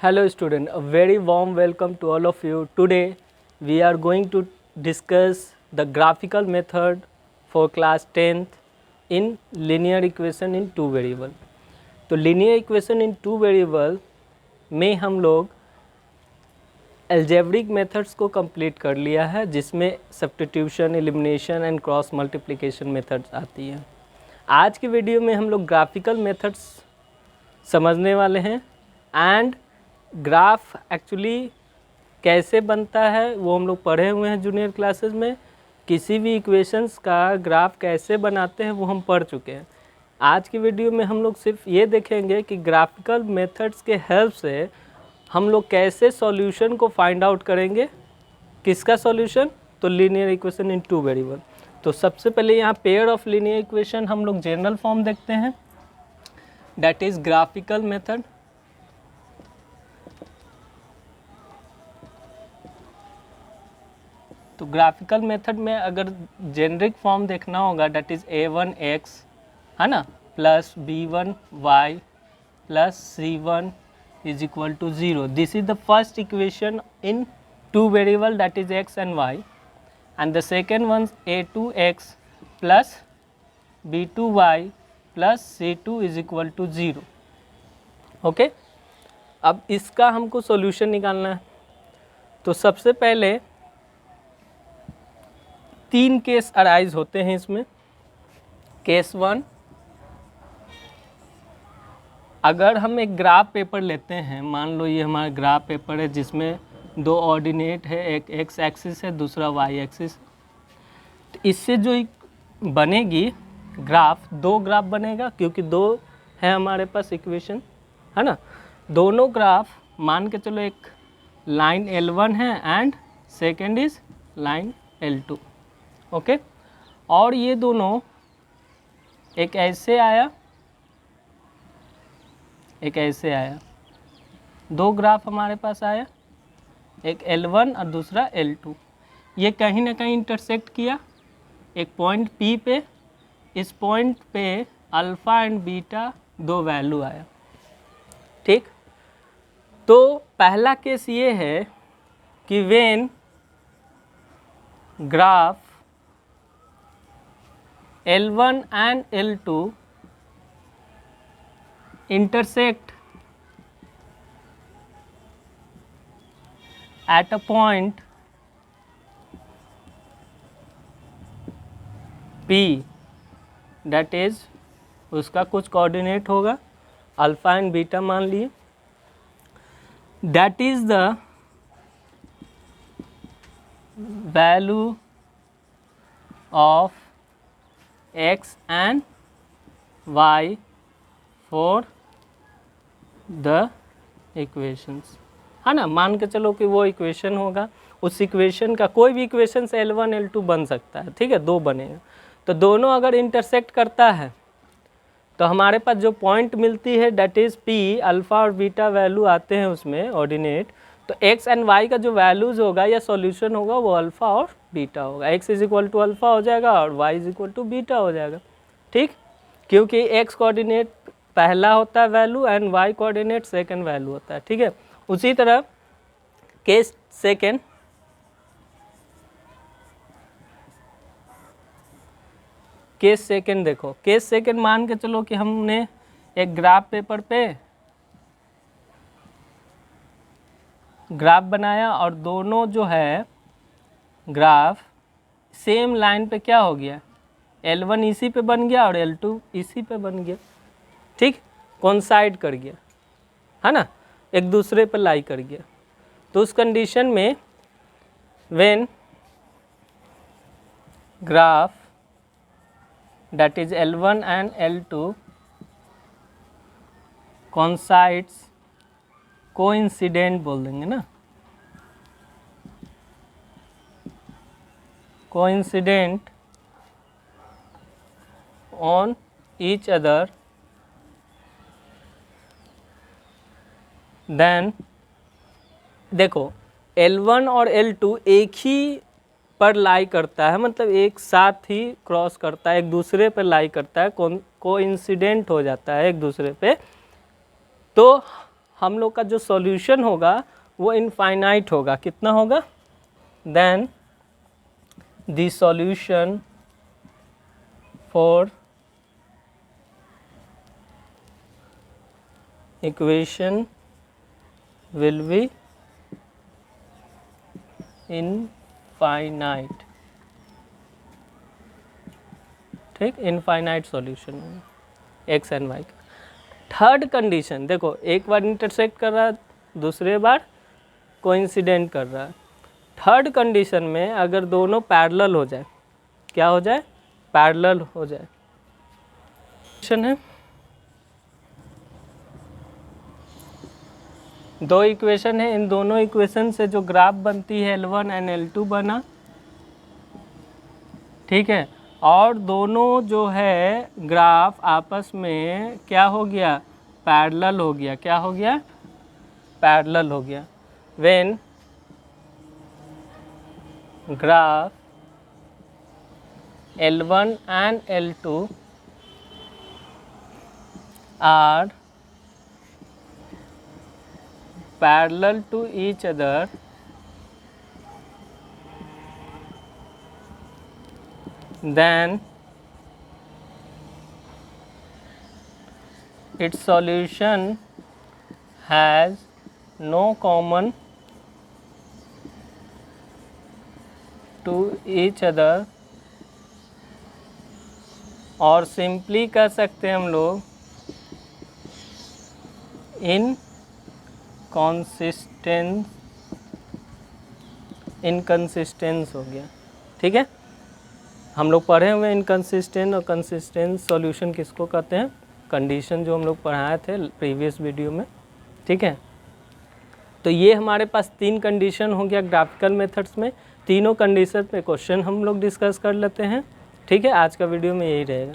Hello student, a very warm welcome to all of you. Today we are going to discuss the graphical method for class 10th in linear equation in two variable. तो linear equation in two variable में हम लोग algebraic methods को complete कर लिया है, जिसमें substitution, elimination and cross multiplication methods आती हैं. आज की वीडियो में हम लोग graphical methods समझने वाले हैं एंड ग्राफ एक्चुअली कैसे बनता है वो हम लोग पढ़े हुए हैं जूनियर क्लासेस में. किसी भी इक्वेशंस का ग्राफ कैसे बनाते हैं वो हम पढ़ चुके हैं. आज की वीडियो में हम लोग सिर्फ ये देखेंगे कि ग्राफिकल मेथड्स के हेल्प से हम लोग कैसे सॉल्यूशन को फाइंड आउट करेंगे. किसका सॉल्यूशन? तो linear equation in two variable. तो सबसे पहले यहाँ पेयर ऑफ लीनियर इक्वेशन हम लोग जनरल फॉर्म देखते हैं, दैट इज ग्राफिकल मेथड. तो ग्राफिकल मेथड में अगर जेनरिक फॉर्म देखना होगा दैट इज a1x है ना plus b1y plus c1 is equal to 0. This is the first equation in two variable that is x and y and the second one a2x plus b2y plus c2 is equal to 0. Okay, अब इसका हमको solution निकालना है. तो सबसे पहले तीन case arise होते हैं इसमें. केस वन, अगर हम एक ग्राफ पेपर लेते हैं, मान लो ये हमारा ग्राफ पेपर है जिसमें दो ऑर्डिनेट है, एक एक्स एक्सिस है दूसरा वाई एक्सिस. तो इससे जो बनेगी ग्राफ, दो ग्राफ बनेगा क्योंकि दो है हमारे पास इक्वेशन है ना. दोनों ग्राफ मान के चलो एक लाइन L1 है and second is line L2. Okay, और ये दोनों एक ऐसे आया एक ऐसे आया. दो ग्राफ हमारे पास आया, एक L1 और दूसरा L2. ये कहीं ना कहीं इंटरसेक्ट किया एक पॉइंट P पे. इस पॉइंट पे अल्फ़ा एंड बीटा दो वैल्यू आया. ठीक, तो पहला केस ये है कि when graph L1 and L2 intersect at a point P, that is उसका कुछ कोऑर्डिनेट होगा अल्फ़ा एंड बीटा मान लिए. That is the value of x and y for the equations है ना. मान के चलो कि वो इक्वेशन होगा, उस इक्वेशन का कोई भी इक्वेशन से L1 L2 बन सकता है. ठीक है, दो बनेगा. तो दोनों अगर इंटरसेक्ट करता है तो हमारे पास जो पॉइंट मिलती है डेट इज़ P, अल्फ़ा और बीटा वैल्यू आते हैं उसमें ऑर्डिनेट. तो x एंड y का जो वैल्यूज़ होगा या सॉल्यूशन होगा वो अल्फ़ा और बीटा होगा. x is equal to alpha हो जाएगा और y is equal to beta हो जाएगा. ठीक, क्योंकि x कोऑर्डिनेट पहला होता है value and y coordinate second value होता है. ठीक है, उसी तरह केस सेकंड, केस सेकंड देखो. केस सेकंड मान के चलो कि हमने एक ग्राफ पेपर पे ग्राफ बनाया और दोनों जो है ग्राफ सेम लाइन पे क्या हो गया, L1 इसी पे बन गया और L2 इसी पे बन गया. ठीक, कोइंसाइड कर गया है ना, एक दूसरे पे लाई कर गया. तो उस कंडीशन में when graph that is L1 and L2 coincides, coincident बोल देंगे ना, coincident on each other, then देखो L1 और L2 एक ही पर लाई करता है, मतलब एक साथ ही क्रॉस करता है, एक दूसरे पर लाई करता है, कोइंसिडेंट हो जाता है एक दूसरे पे. तो हम लोग का जो सॉल्यूशन होगा वो इनफाइनाइट होगा। कितना होगा? Then the solution for equation will be infinite. ठीक, infinite solution X and Y का। थर्ड कंडीशन देखो, एक बार इंटरसेक्ट कर रहा है, दूसरे बार कोइंसिडेंट कर रहा है। थर्ड कंडीशन में अगर दोनों पैरेलल हो जाए, क्या हो जाए? पैरेलल हो जाए। क्वेश्चन है, दो इक्वेशन है, इन दोनों इक्वेशन से जो ग्राफ बनती है L1 एंड L2 बना, ठीक है, और दोनों जो है ग्राफ आपस में क्या हो गया? पैरेलल हो गया। क्या हो गया? पैरेलल हो गया। When graph L1 and L2 are parallel to each other, then its solution has no common to each other, और सिंपली कह सकते हैं हम लोग इनकंसिस्टेंस हो गया। ठीक है, हम लोग पढ़े हुए इनकंसिस्टेंट और कंसिस्टेंट सॉल्यूशन किसको कहते हैं? कंडीशन जो हम लोग पढ़ाए थे प्रीवियस वीडियो में। ठीक है, तो ये हमारे पास 3 कंडीशन हो गया ग्राफिकल मेथड्स में। तीनों कंडीशन पे क्वेश्चन हम लोग डिस्कस कर लेते हैं। ठीक है, आज का वीडियो में यही रहेगा।